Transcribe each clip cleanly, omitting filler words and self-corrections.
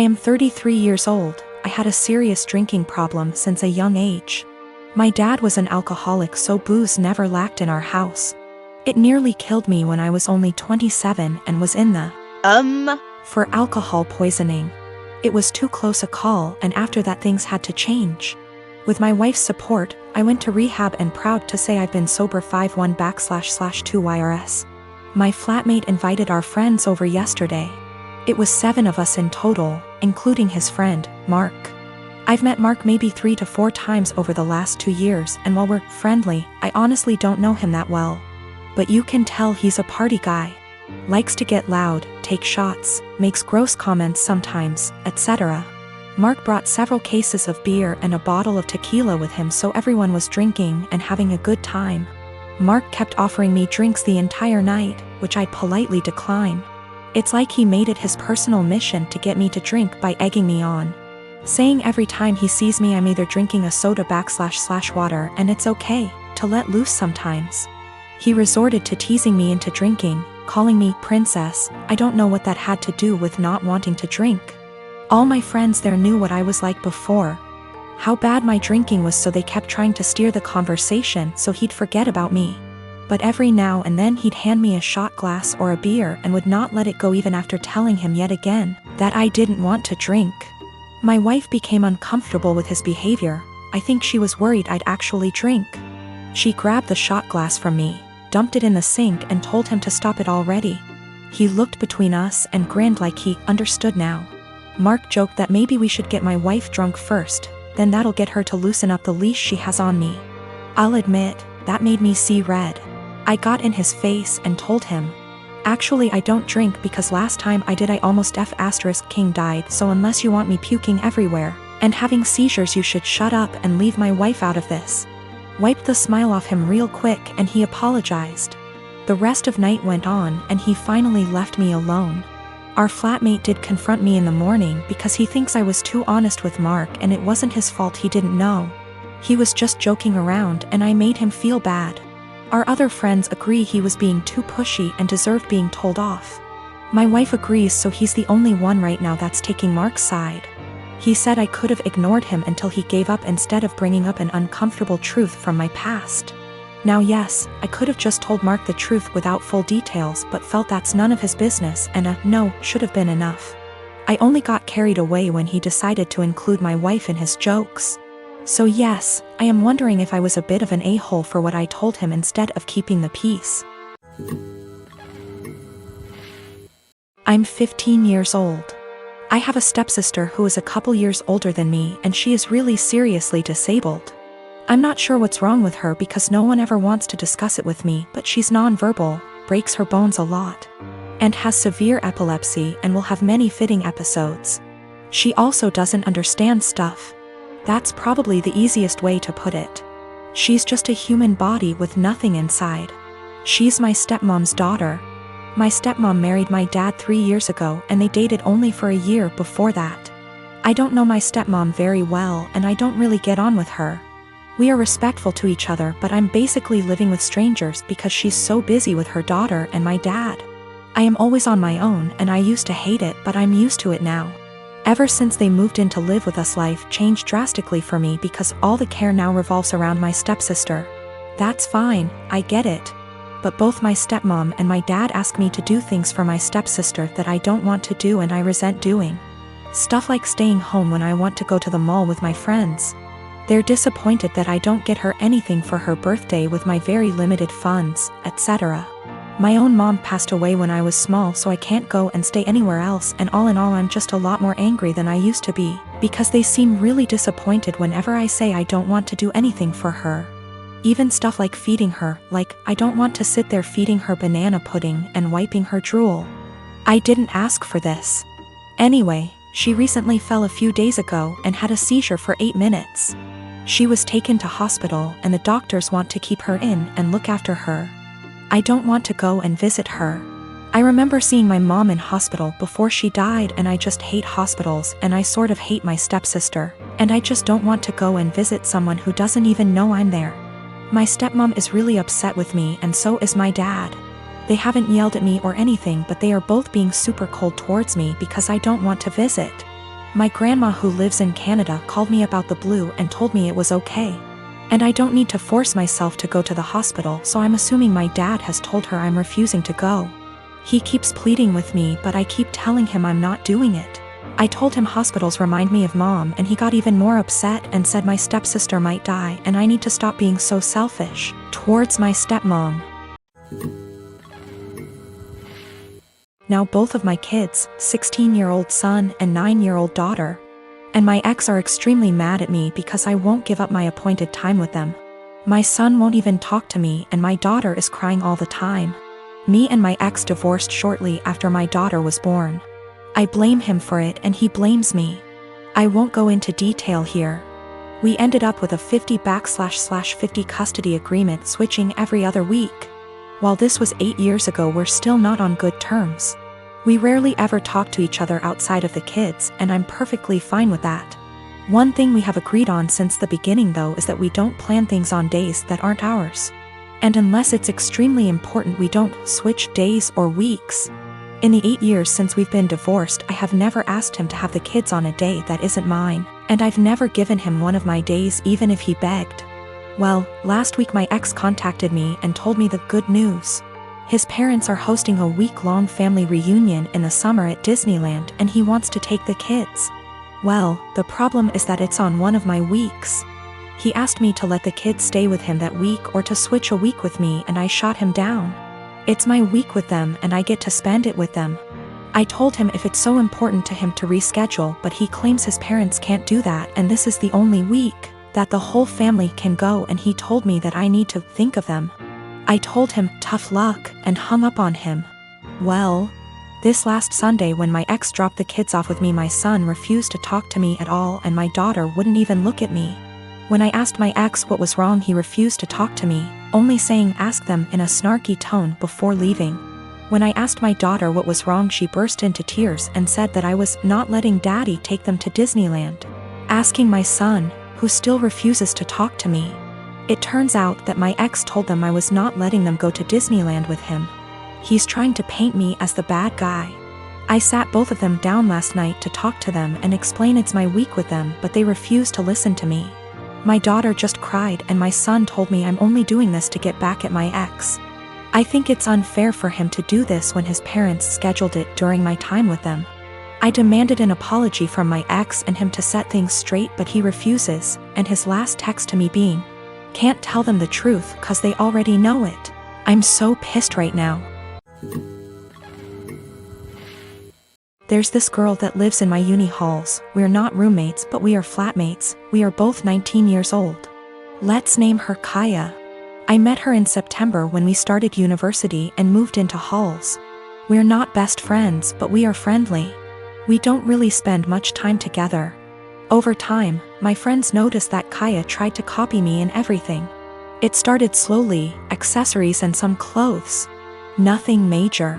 I am 33 years old. I had a serious drinking problem since a young age. My dad was an alcoholic, so booze never lacked in our house. It nearly killed me when I was only 27 and was in the for alcohol poisoning. It was too close a call, and after that things had to change. With my wife's support, I went to rehab and proud to say I've been sober 5/1/2 YRS. My flatmate invited our friends over yesterday. It was 7 of us in total, including his friend, Mark. I've met Mark maybe 3 to 4 times over the last 2 years, and while we're friendly, I honestly don't know him that well. But you can tell he's a party guy. Likes to get loud, take shots, makes gross comments sometimes, etc. Mark brought several cases of beer and a bottle of tequila with him, so everyone was drinking and having a good time. Mark kept offering me drinks the entire night, which I politely declined. It's like he made it his personal mission to get me to drink by egging me on. Saying every time he sees me I'm either drinking a soda/water and it's okay to let loose sometimes. He resorted to teasing me into drinking, calling me princess. I don't know what that had to do with not wanting to drink. All my friends there knew what I was like before, how bad my drinking was, so they kept trying to steer the conversation so he'd forget about me. But every now and then he'd hand me a shot glass or a beer and would not let it go even after telling him yet again that I didn't want to drink. My wife became uncomfortable with his behavior. I think she was worried I'd actually drink. She grabbed the shot glass from me, dumped it in the sink, and told him to stop it already. He looked between us and grinned like he understood now. Mark joked that maybe we should get my wife drunk first, then that'll get her to loosen up the leash she has on me. I'll admit, that made me see red. I got in his face and told him, actually I don't drink because last time I did I almost King died, so unless you want me puking everywhere and having seizures you should shut up and leave my wife out of this. Wiped the smile off him real quick and he apologized. The rest of night went on and he finally left me alone. Our flatmate did confront me in the morning because he thinks I was too honest with Mark, and it wasn't his fault, he didn't know. He was just joking around and I made him feel bad. Our other friends agree he was being too pushy and deserved being told off. My wife agrees, so he's the only one right now that's taking Mark's side. He said I could have ignored him until he gave up instead of bringing up an uncomfortable truth from my past. Now yes, I could have just told Mark the truth without full details, but felt that's none of his business and a no should have been enough. I only got carried away when he decided to include my wife in his jokes. So yes, I am wondering if I was a bit of an a-hole for what I told him instead of keeping the peace. I'm 15 years old. I have a stepsister who is a couple years older than me, and she is really seriously disabled. I'm not sure what's wrong with her because no one ever wants to discuss it with me, but she's nonverbal, breaks her bones a lot, and has severe epilepsy and will have many fitting episodes. She also doesn't understand stuff. That's probably the easiest way to put it. She's just a human body with nothing inside. She's my stepmom's daughter. My stepmom married my dad 3 years ago and they dated only for a year before that. I don't know my stepmom very well and I don't really get on with her. We are respectful to each other, but I'm basically living with strangers because she's so busy with her daughter and my dad. I am always on my own and I used to hate it, but I'm used to it now. Ever since they moved in to live with us, life changed drastically for me because all the care now revolves around my stepsister. That's fine, I get it. But both my stepmom and my dad ask me to do things for my stepsister that I don't want to do and I resent doing. Stuff like staying home when I want to go to the mall with my friends. They're disappointed that I don't get her anything for her birthday with my very limited funds, etc. My own mom passed away when I was small, so I can't go and stay anywhere else, and all in all I'm just a lot more angry than I used to be, because they seem really disappointed whenever I say I don't want to do anything for her. Even stuff like feeding her, like I don't want to sit there feeding her banana pudding and wiping her drool. I didn't ask for this. Anyway, she recently fell a few days ago and had a seizure for 8 minutes. She was taken to hospital and the doctors want to keep her in and look after her. I don't want to go and visit her. I remember seeing my mom in hospital before she died and I just hate hospitals and I sort of hate my stepsister, and I just don't want to go and visit someone who doesn't even know I'm there. My stepmom is really upset with me and so is my dad. They haven't yelled at me or anything, but they are both being super cold towards me because I don't want to visit. My grandma who lives in Canada called me about the blue and told me it was okay. And I don't need to force myself to go to the hospital, so I'm assuming my dad has told her I'm refusing to go. He keeps pleading with me, but I keep telling him I'm not doing it. I told him hospitals remind me of mom, and he got even more upset and said my stepsister might die and I need to stop being so selfish towards my stepmom. Now both of my kids, 16-year-old son and 9-year-old daughter, and my ex are extremely mad at me because I won't give up my appointed time with them. My son won't even talk to me and my daughter is crying all the time. Me and my ex divorced shortly after my daughter was born. I blame him for it and he blames me. I won't go into detail here. We ended up with a 50/50 custody agreement, switching every other week. While this was 8 years ago, we're still not on good terms. We rarely ever talk to each other outside of the kids, and I'm perfectly fine with that. One thing we have agreed on since the beginning though is that we don't plan things on days that aren't ours. And unless it's extremely important, we don't switch days or weeks. In the 8 years since we've been divorced, I have never asked him to have the kids on a day that isn't mine, and I've never given him one of my days even if he begged. Well, last week my ex contacted me and told me the good news. His parents are hosting a week-long family reunion in the summer at Disneyland and he wants to take the kids. Well, the problem is that it's on one of my weeks. He asked me to let the kids stay with him that week or to switch a week with me, and I shot him down. It's my week with them and I get to spend it with them. I told him if it's so important to him to reschedule, but he claims his parents can't do that and this is the only week that the whole family can go, and he told me that I need to think of them. I told him tough luck and hung up on him. Well, this last Sunday when my ex dropped the kids off with me, my son refused to talk to me at all and my daughter wouldn't even look at me. When I asked my ex what was wrong, he refused to talk to me, only saying ask them in a snarky tone before leaving. When I asked my daughter what was wrong, she burst into tears and said that I was not letting daddy take them to Disneyland. Asking my son, who still refuses to talk to me. It turns out that my ex told them I was not letting them go to Disneyland with him. He's trying to paint me as the bad guy. I sat both of them down last night to talk to them and explain it's my week with them, but they refused to listen to me. My daughter just cried and my son told me I'm only doing this to get back at my ex. I think it's unfair for him to do this when his parents scheduled it during my time with them. I demanded an apology from my ex and him to set things straight, but he refuses, and his last text to me being, "Can't tell them the truth cause they already know it." I'm so pissed right now. There's this girl that lives in my uni halls. We're not roommates, but we are flatmates. We are both 19 years old. Let's name her Kaya. I met her in September when we started university and moved into halls. We're not best friends, but we are friendly. We don't really spend much time together. Over time, my friends noticed that Kaya tried to copy me in everything. It started slowly, accessories and some clothes. Nothing major.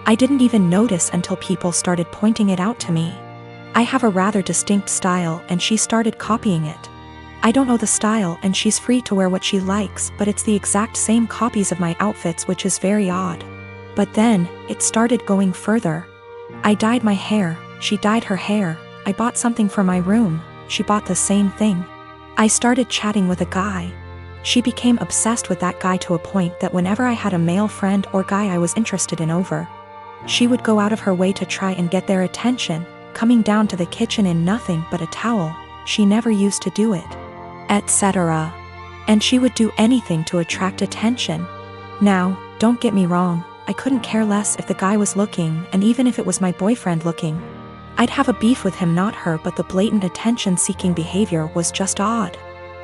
I didn't even notice until people started pointing it out to me. I have a rather distinct style and she started copying it. I don't know the style and she's free to wear what she likes, but it's the exact same copies of my outfits, which is very odd. But then, it started going further. I dyed my hair, she dyed her hair. I bought something for my room, she bought the same thing. I started chatting with a guy. She became obsessed with that guy to a point that whenever I had a male friend or guy I was interested in over, she would go out of her way to try and get their attention, coming down to the kitchen in nothing but a towel. She never used to do it, etc. And she would do anything to attract attention. Now, don't get me wrong, I couldn't care less if the guy was looking, and even if it was my boyfriend looking. I'd have a beef with him, not her, but the blatant attention-seeking behavior was just odd.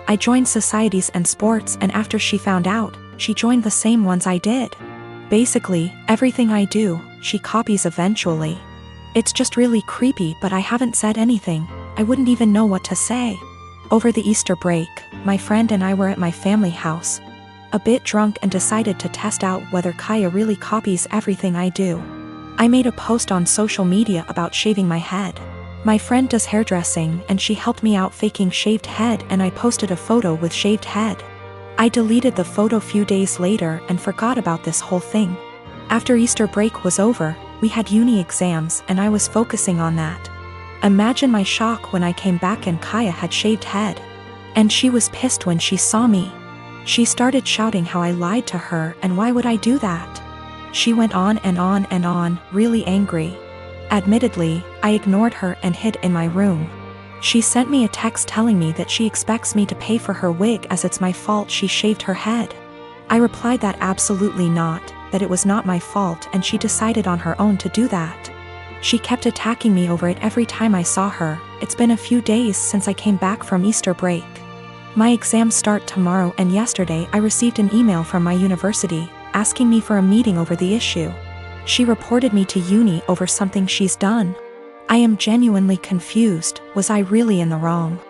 I joined societies and sports, and after she found out, she joined the same ones I did. Basically, everything I do, she copies eventually. It's just really creepy, but I haven't said anything. I wouldn't even know what to say. Over the Easter break, my friend and I were at my family house, a bit drunk, and decided to test out whether Kaya really copies everything I do. I made a post on social media about shaving my head. My friend does hairdressing and she helped me out faking shaved head, and I posted a photo with shaved head. I deleted the photo few days later and forgot about this whole thing. After Easter break was over, we had uni exams and I was focusing on that. Imagine my shock when I came back and Kaya had shaved head. And she was pissed when she saw me. She started shouting how I lied to her and why would I do that. She went on and on and on, really angry. Admittedly, I ignored her and hid in my room. She sent me a text telling me that she expects me to pay for her wig as it's my fault she shaved her head. I replied that absolutely not, that it was not my fault and she decided on her own to do that. She kept attacking me over it every time I saw her. It's been a few days since I came back from Easter break. My exams start tomorrow and yesterday I received an email from my university, asking me for a meeting over the issue. She reported me to uni over something she's done. I am genuinely confused. Was I really in the wrong?